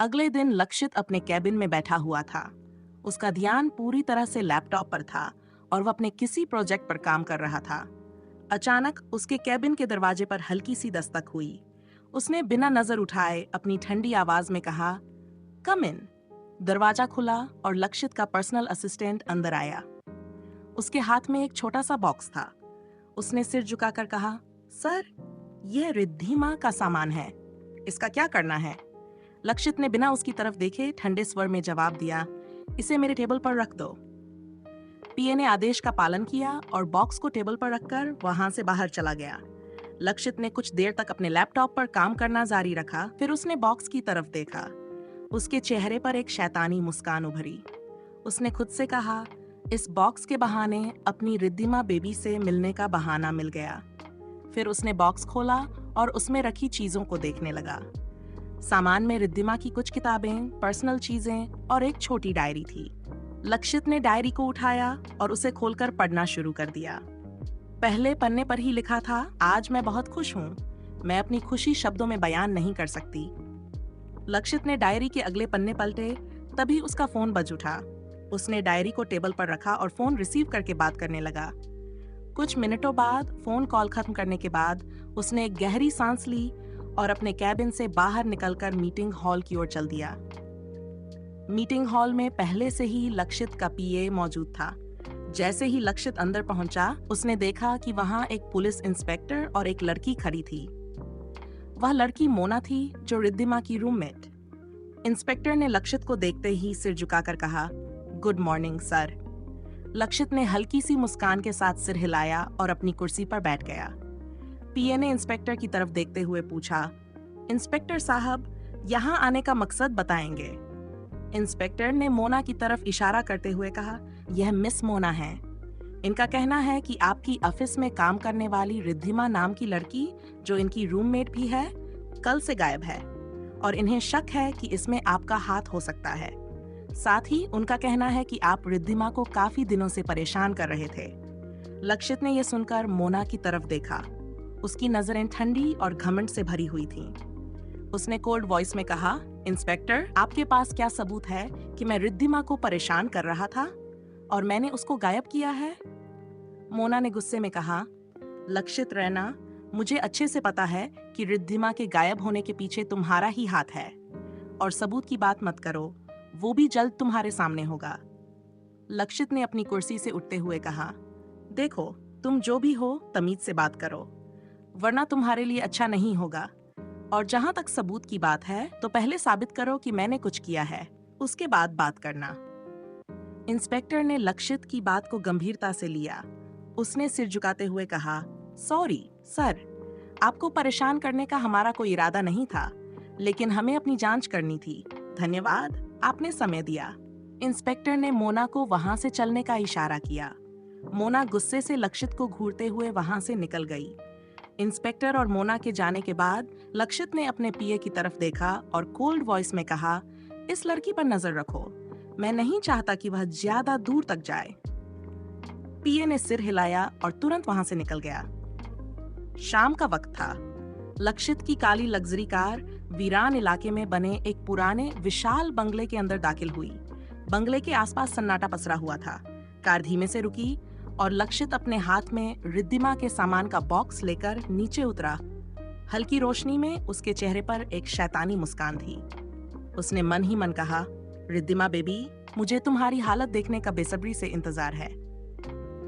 अगले दिन लक्षित अपने कैबिन में बैठा हुआ था। उसका ध्यान पूरी तरह से लैपटॉप पर था और वह अपने किसी प्रोजेक्ट पर काम कर रहा था। अचानक उसके कैबिन के दरवाजे पर हल्की सी दस्तक हुई। उसने बिना नजर उठाए अपनी ठंडी आवाज में कहा, कम इन। दरवाजा खुला और लक्षित का पर्सनल असिस्टेंट अंदर आया। उसके हाथ में एक छोटा सा बॉक्स था। उसने सिर झुकाकर कहा, सर, यह रिद्धिमा का सामान है। इसका क्या करना है? लक्षित ने बिना उसकी तरफ देखे ठंडे स्वर में जवाब दिया, इसे मेरे टेबल पर रख दो। पीए ने आदेश का पालन किया और बॉक्स को टेबल पर रखकर वहां से बाहर चला गया। लक्षित ने कुछ देर तक अपने लैपटॉप पर काम करना जारी रखा। फिर उसने बॉक्स की तरफ देखा। उसके चेहरे पर एक शैतानी मुस्कान उभरी। उसने खुद से कहा, इस बॉक्स के बहाने अपनी रिद्धिमा बेबी से मिलने का बहाना मिल गया। फिर उसने बॉक्स खोला और उसमें रखी चीजों को देखने लगा। सामान में रिद्धिमा की कुछ किताबें, पर्सनल चीजें और एक छोटी डायरी थी। लक्षित ने डायरी को उठाया और उसे खोलकर पढ़ना शुरू कर दिया। पहले पन्ने पर ही लिखा था, आज मैं बहुत खुश हूँ। मैं अपनी खुशी शब्दों में बयान नहीं कर सकती। लक्षित ने डायरी के अगले पन्ने पलटे, तभी उसका फोन बज उठा। उसने डायरी को टेबल पर रखा और फोन रिसीव करके बात करने लगा। कुछ मिनटों बाद फोन कॉल खत्म करने के बाद उसने एक गहरी सांस ली और अपने कैबिन से बाहर निकलकर मीटिंग हॉल की ओर चल दिया। मीटिंग हॉल में पहले से ही लक्षित का पीए मौजूद था। जैसे ही लक्षित अंदर पहुंचा, उसने देखा कि वहां एक पुलिस इंस्पेक्टर और एक लड़की खड़ी थी। वह लड़की मोना थी, जो रिद्धिमा की रूममेट। इंस्पेक्टर ने लक्षित को देखते ही सिर झुकाकर कहा, गुड मॉर्निंग सर। लक्षित ने हल्की सी मुस्कान के साथ सिर हिलाया और अपनी कुर्सी पर बैठ गया। पीए ने इंस्पेक्टर की तरफ देखते हुए पूछा, इंस्पेक्टर साहब, यहाँ आने का मकसद बताएंगे? इंस्पेक्टर ने मोना की तरफ इशारा करते हुए कहा, यह मिस मोना है। इनका कहना है कि आपकी ऑफिस में काम करने वाली रिद्धिमा नाम की लड़की, जो इनकी रूममेट भी है, कल से गायब है और इन्हें शक है कि इसमें आपका हाथ हो सकता है। साथ ही उनका कहना है कि आप रिद्धिमा को काफी दिनों से परेशान कर रहे थे। लक्षित ने यह सुनकर मोना की तरफ देखा। उसकी नजरें ठंडी और घमंड से भरी हुई थीं। उसने कोल्ड वॉइस में कहा, इंस्पेक्टर, आपके पास क्या सबूत है कि मैं रिद्धिमा को परेशान कर रहा था और मैंने उसको गायब किया है? मोना ने गुस्से में कहा, लक्षित रहना, मुझे अच्छे से पता है कि रिद्धिमा के गायब होने के पीछे तुम्हारा ही हाथ है और सबूत की बात मत करो, वो भी जल्द तुम्हारे सामने होगा। लक्षित ने अपनी कुर्सी से उठते हुए कहा, देखो, तुम जो भी हो तमीज से बात करो, वरना तुम्हारे लिए अच्छा नहीं होगा। और जहां तक सबूत की बात है, तो पहले साबित करो कि मैंने कुछ किया है, उसके बाद बात करना। इंस्पेक्टर ने लक्षित की बात को गंभीरता से लिया। उसने सिर झुकाते हुए कहा, सॉरी सर, आपको परेशान करने का हमारा कोई इरादा नहीं था, लेकिन हमें अपनी जांच करनी थी। धन्यवाद, आपने समय दिया। इंस्पेक्टर ने मोना को वहां से चलने का इशारा किया। मोना गुस्से से लक्षित को घूरते हुए वहां से निकल गई। इंस्पेक्टर और मोना के जाने के बाद लक्षित ने अपने पीए की तरफ देखा और कोल्ड वॉइस में कहा, इस लड़की पर नजर रखो, मैं नहीं चाहता कि वह ज्यादा दूर तक जाए। पीए ने सिर हिलाया और तुरंत वहां से निकल गया। शाम का वक्त था। लक्षित की काली लग्जरी कार वीरान इलाके में बने एक पुराने विशाल बंगले के अंदर दाखिल हुई। बंगले के आसपास सन्नाटा पसरा हुआ था। कार धीमे से रुकी और लक्षित अपने हाथ में रिद्धिमा के सामान का बॉक्स लेकर नीचे उतरा। हल्की रोशनी में उसके चेहरे पर एक शैतानी मुस्कान थी। उसने मन ही मन कहा, रिद्धिमा बेबी, मुझे तुम्हारी हालत देखने का बेसब्री से इंतजार है।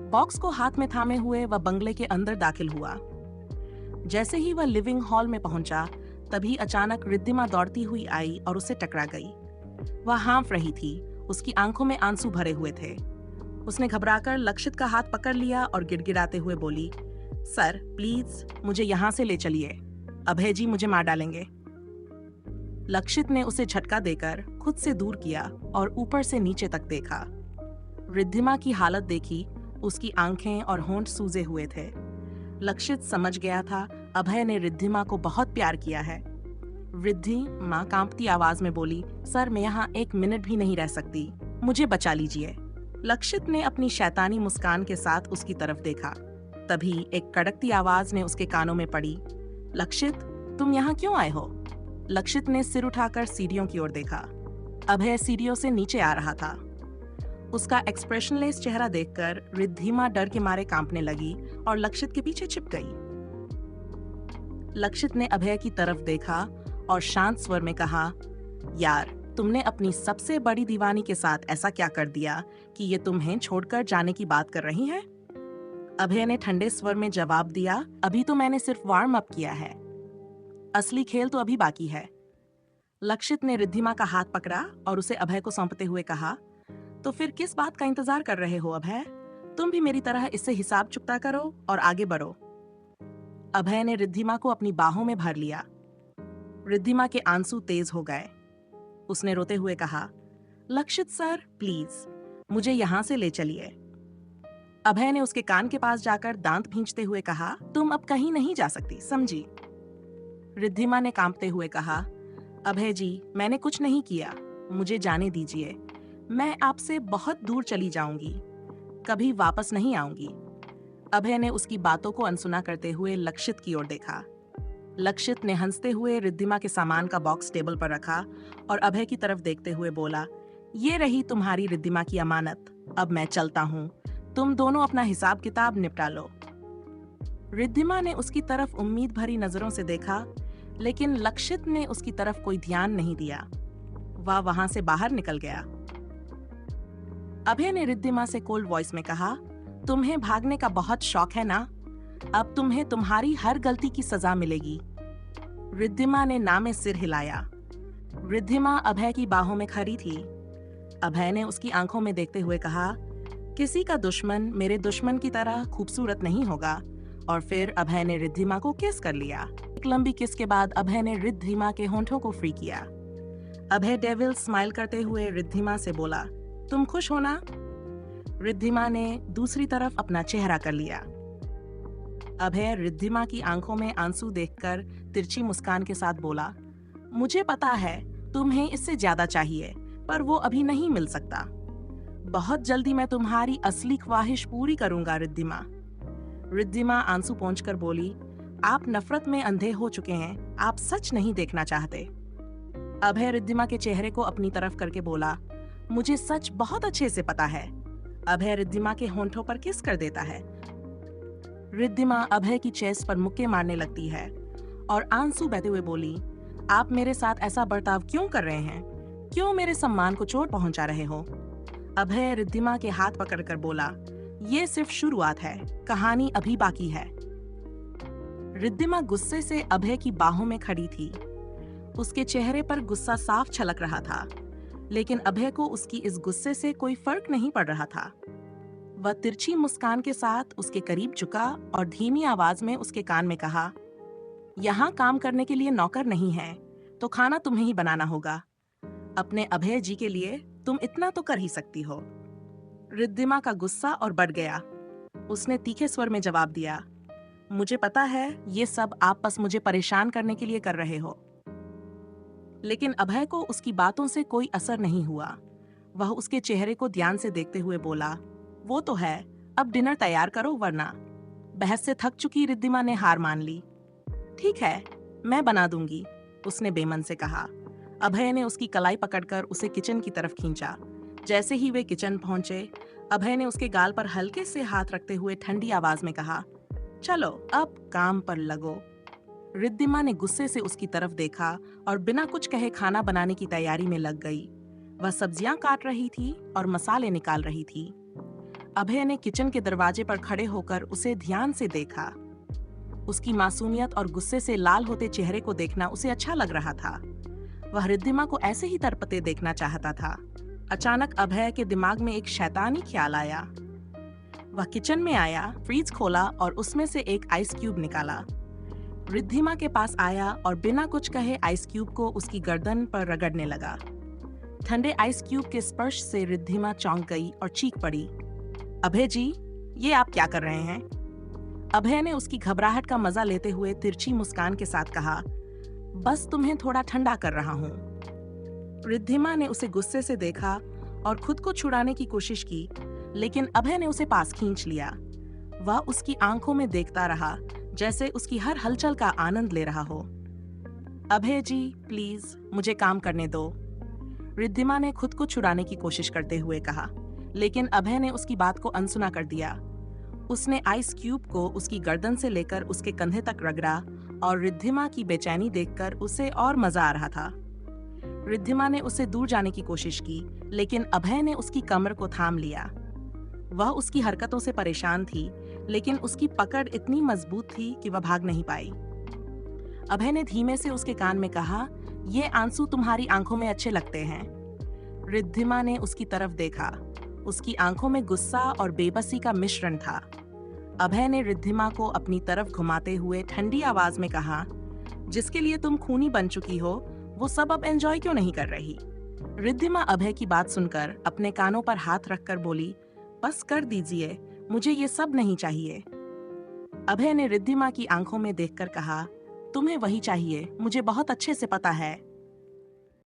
बॉक्स को हाथ में थामे हुए वह बंगले के अंदर दाखिल हुआ। जैसे ही वह लिविंग हॉल में पहुंचा, तभी अचानक रिद्धिमा दौड़ती हुई आई और उसे टकरा गई। वह हाँफ रही थी, उसकी आंखों में आंसू भरे हुए थे। उसने घबराकर लक्षित का हाथ पकड़ लिया और गिड़गिड़ाते हुए बोली, सर प्लीज मुझे यहाँ से ले चलिए, अभय जी मुझे मार डालेंगे। लक्षित ने उसे झटका देकर खुद से दूर किया और ऊपर से नीचे तक देखा। रिद्धिमा की हालत देखी, उसकी आंखें और होंठ सूजे हुए थे। लक्षित समझ गया था अभय ने रिद्धिमा को बहुत प्यार किया है। रिद्धि माँ कांपती आवाज में बोली, सर मैं यहाँ एक मिनट भी नहीं रह सकती, मुझे बचा लीजिए। लक्षित ने अपनी शैतानी मुस्कान के साथ उसकी तरफ देखा। तभी एक कड़कती आवाज ने उसके कानों में पड़ी, लक्षित तुम यहाँ क्यों आए हो? लक्षित ने सिर उठाकर सीढ़ियों की ओर देखा। अभय सीढ़ियों से नीचे आ रहा था। उसका एक्सप्रेशनलेस चेहरा देखकर रिद्धिमा डर के मारे कांपने लगी और लक्षित के पीछे छिप गई। लक्षित ने अभय की तरफ देखा और शांत स्वर में कहा, यार, तुमने अपनी सबसे बड़ी दीवानी के साथ ऐसा क्या कर दिया कि ये तुम्हें छोड़कर जाने की बात कर रही है? अभय ने ठंडे स्वर में जवाब दिया, अभी तो मैंने सिर्फ वार्म अप किया है, असली खेल तो अभी बाकी है। लक्षित ने रिद्धिमा का हाथ पकड़ा और उसे अभय को सौंपते हुए कहा, तो फिर किस बात का इंतजार कर रहे हो अभय? तुम भी मेरी तरह इससे हिसाब चुकता करो और आगे बढ़ो। अभय ने रिद्धिमा को अपनी बाहों में भर लिया। रिद्धिमा के आंसू तेज हो गए। उसने रोते हुए कहा, लक्षित सर, प्लीज मुझे यहां से ले चलिए। अभय ने उसके कान के पास जाकर दांत भींचते हुए कहा, तुम अब कहीं नहीं जा सकती, समझी? रिद्धिमा ने कांपते हुए कहा, अभय जी, मैंने कुछ नहीं किया, मुझे जाने दीजिए। मैं आपसे बहुत दूर चली जाऊंगी, कभी वापस नहीं आऊंगी। अभय ने उसकी बातों को अनसुना करते हुए लक्षित की ओर देखा। लक्षित ने हंसते हुए रिद्धिमा के सामान का बॉक्स टेबल पर रखा और अभय की तरफ देखते हुए बोला, ये रही तुम्हारी रिद्धिमा की अमानत, अब मैं चलता हूँ, तुम दोनों अपना हिसाब किताब निपटा लो। रिद्धिमा ने उसकी तरफ उम्मीद भरी नजरों से देखा, लेकिन लक्षित ने उसकी तरफ कोई ध्यान नहीं दिया। वह वहां से बाहर निकल गया। अभय ने रिद्धिमा से कोल्ड वॉइस में कहा, तुम्हें भागने का बहुत शौक है ना? अब तुम्हें तुम्हारी हर गलती की सजा मिलेगी। रिद्धिमा ने ना में सिर हिलाया। रिद्धिमा अभय की बाहों में खड़ी थी। अभय ने उसकी आंखों में देखते हुए कहा, किसी का दुश्मन मेरे दुश्मन की तरह खूबसूरत नहीं होगा। और फिर अभय ने रिद्धिमा को किस कर लिया। एक लंबी किस के बाद अभय ने रिद्धिमा के होंठों को फ्री किया। अभय डेविल स्माइल करते हुए रिद्धिमा से बोला, तुम खुश हो ना? रिद्धिमा ने दूसरी तरफ अपना चेहरा कर लिया। अभय रिद्धिमा की आंखों में आंसू देखकर तिरछी मुस्कान के साथ बोला, मुझे पता है तुम्हें इससे ज्यादा चाहिए, पर वो अभी नहीं मिल सकता। बहुत जल्दी मैं तुम्हारी असली ख्वाहिश पूरी करूंगा रिद्धिमा। रिद्धिमा आंसू पोंछकर बोली, आप नफरत में अंधे हो चुके हैं, आप सच नहीं देखना चाहते। अभय रिद्धिमा के चेहरे को अपनी तरफ करके बोला, मुझे सच बहुत अच्छे से पता है। अभय रिद्धिमा के होंठों पर किस कर देता है। रिद्धिमा अभय की चेस्ट पर मुक्के मारने लगती है और आंसू बहते हुए बोली, आप मेरे साथ ऐसा बर्ताव क्यों कर रहे हैं? क्यों मेरे सम्मान को चोट पहुंचा रहे हो? अभय रिद्धिमा के हाथ पकड़कर बोला, ये सिर्फ शुरुआत है, कहानी अभी बाकी है। रिद्धिमा गुस्से से अभय की बाहों में खड़ी थी। उसके चेहरे पर गुस्सा साफ छलक रहा था, लेकिन अभय को उसकी इस गुस्से से कोई फर्क नहीं पड़ रहा था। वह तिरछी मुस्कान के साथ उसके करीब झुका और धीमी आवाज में उसके कान में कहा, यहाँ काम करने के लिए नौकर नहीं है, तो खाना तुम्हें ही बनाना होगा। अपने अभय जी के लिए तुम इतना तो कर ही सकती हो। रिद्धिमा का गुस्सा और बढ़ गया। उसने तीखे स्वर में जवाब दिया, मुझे पता है ये सब आप बस मुझे परेशान करने के लिए कर रहे हो। लेकिन अभय को उसकी बातों से कोई असर नहीं हुआ। वह उसके चेहरे को ध्यान से देखते हुए बोला, वो तो है, अब डिनर तैयार करो वरना। बहस से थक चुकी रिद्धिमा ने हार मान ली। ठीक है, मैं बना दूंगी, उसने बेमन से कहा। अभय ने उसकी कलाई पकड़कर उसे किचन की तरफ खींचा। जैसे ही वे किचन पहुंचे, अभय ने उसके गाल पर हल्के से हाथ रखते हुए ठंडी आवाज में कहा, चलो अब काम पर लगो। रिद्धिमा ने गुस्से से उसकी तरफ देखा और बिना कुछ कहे खाना बनाने की तैयारी में लग गई। वह सब्जियां काट रही थी और मसाले निकाल रही थी। अभय ने किचन के दरवाजे पर खड़े होकर उसे ध्यान से देखा। उसकी मासूमियत और गुस्से से लाल होते चेहरे को देखना उसे अच्छा लग रहा था। वह रिद्धिमा को ऐसे ही तरपते देखना चाहता था। अचानक अभय के दिमाग में एक शैतानी ख्याल आया। वह किचन में आया, फ्रीज खोला और उसमें से एक आइस क्यूब निकाला। रिद्धिमा के पास आया और बिना कुछ कहे आइस क्यूब को उसकी गर्दन पर रगड़ने लगा। ठंडे आइस क्यूब के स्पर्श से रिद्धिमा चौंक गई और चीख पड़ी, अभय जी, ये आप क्या कर रहे हैं? अभय ने उसकी घबराहट का मजा लेते हुए तिरछी मुस्कान के साथ कहा, बस तुम्हें थोड़ा ठंडा कर रहा हूँ। रिद्धिमा ने उसे गुस्से से देखा और खुद को छुड़ाने की कोशिश की, लेकिन अभय ने उसे पास खींच लिया। वह उसकी आंखों में देखता रहा, जैसे उसकी हर हलचल का आनंद ले रहा हो। अभय जी, प्लीज मुझे काम करने दो, रिद्धिमा ने खुद को छुड़ाने की कोशिश करते हुए कहा, लेकिन अभय ने उसकी बात को अनसुना कर दिया। उसने आइस क्यूब को उसकी गर्दन से लेकर उसके कंधे तक रगड़ा और रिद्धिमा की बेचैनी देखकर उसे और मजा आ रहा था। रिद्धिमा ने उससे दूर जाने की कोशिश की, लेकिन अभय ने उसकी कमर को थाम लिया। वह उसकी हरकतों से परेशान थी, लेकिन उसकी पकड़ इतनी मजबूत थी कि वह भाग नहीं पाई। अभय ने धीमे से उसके कान में कहा, ये आंसू तुम्हारी आंखों में अच्छे लगते हैं। रिद्धिमा ने उसकी तरफ देखा। उसकी आंखों में गुस्सा और बेबसी का मिश्रण था। अभय ने रिद्धिमा को अपनी तरफ घुमाते हुए ठंडी आवाज में कहा, जिसके लिए तुम खूनी बन चुकी हो, वो सब अब एंजॉय क्यों नहीं कर रही? रिद्धिमा अभय की बात सुनकर अपने कानों पर हाथ रखकर बोली, बस कर दीजिए, मुझे ये सब नहीं चाहिए। अभय ने रिद्धिमा की आंखों में देखकर कहा, तुम्हें वही चाहिए, मुझे बहुत अच्छे से पता है।